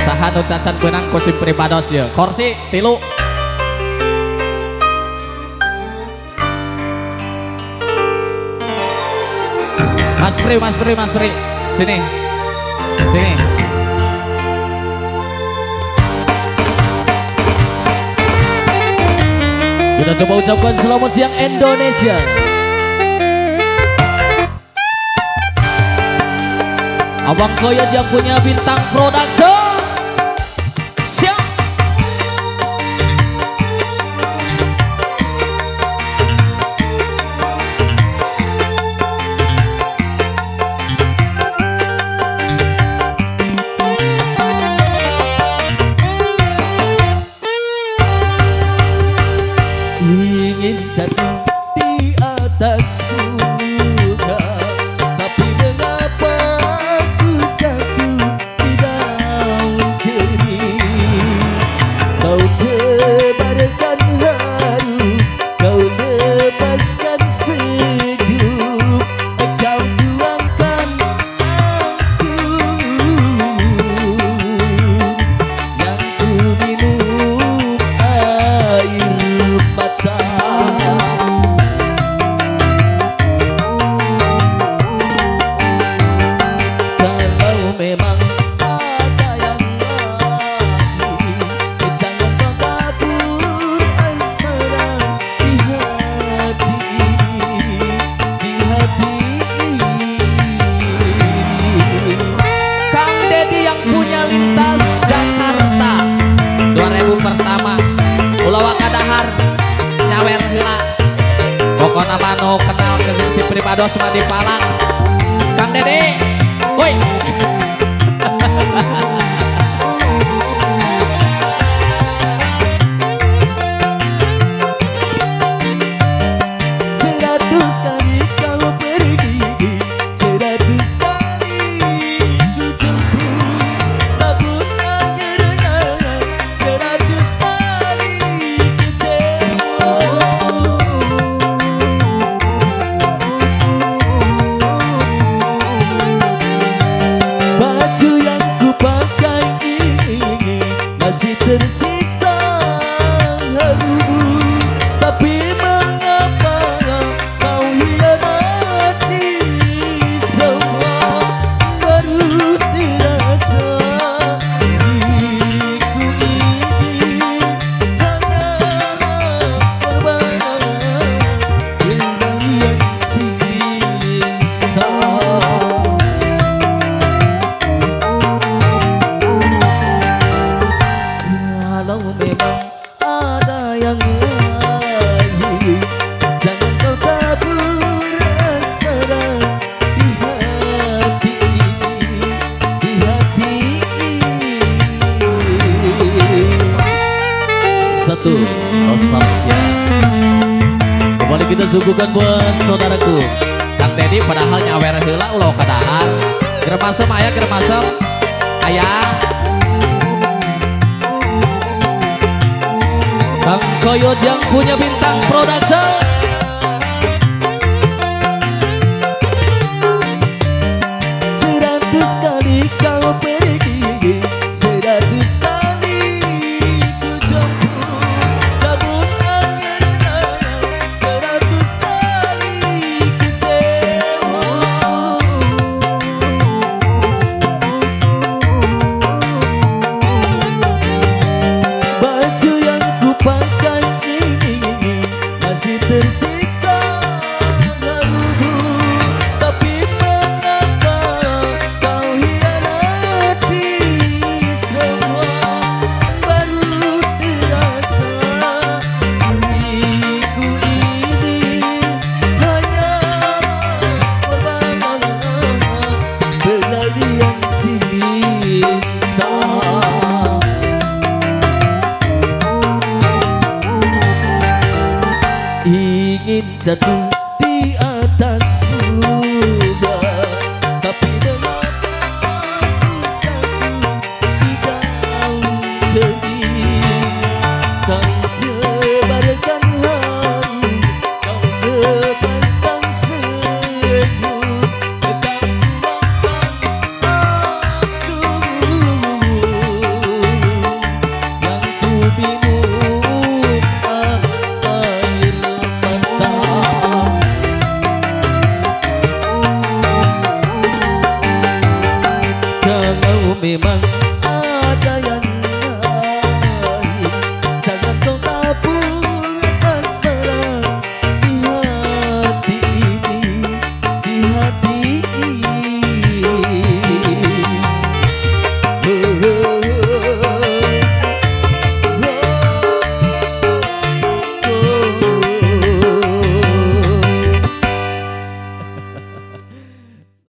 saha nu tacan beunang kursi pribados ya kursi tilu Mas Pri sini kita coba ucapkan selamat siang Indonesia. Abang Koyot yang punya bintang production siap. Ingin jatuh di atas surga, tapi mengapa aku jatuh di daun kering? Kau tebarkan haru, kau lepaskan sejuk, kau tuangkan anggun yang ku minum air mata. Kalau memang ada yang lain, jangan kau kabur asmara di hati ini. Kang Dedi yang punya lintas Jakarta 2000 pertama Ulawa Kadahar nyawer heula pokona mano kenal ke si pribados mah di Palang Kang Dedi woi Seratus kali kau pergi, seratus kali ku jemput, tabur akhirnya seratus kali kecewa. Baju yang ku pakai ini masih tersisa haru, tapi mengapa kau hianati semua? Baru terasa diriku ini hanyalah korban pelarian cinta. Kalau memang ada yang lain, jangan kau tabur asmara di hati ini. satu nostalgia kembali kita suguhkan buat saudaraku Kang Dedi padahal nyawer heula Ulawa Kadahar Germasem aya Germasem aya Bang Koyot yang punya bintang production Seratus kali kau pergi, seratus kali ku jemput, namun akhirnya seratus kali kecewa. Baju yang ku pakai ini masih tersiksa haru, tapi mengapa kau hianati semua? Baru terasa diriku ini hanyalah korban pelarian cinta. Ingin jatuh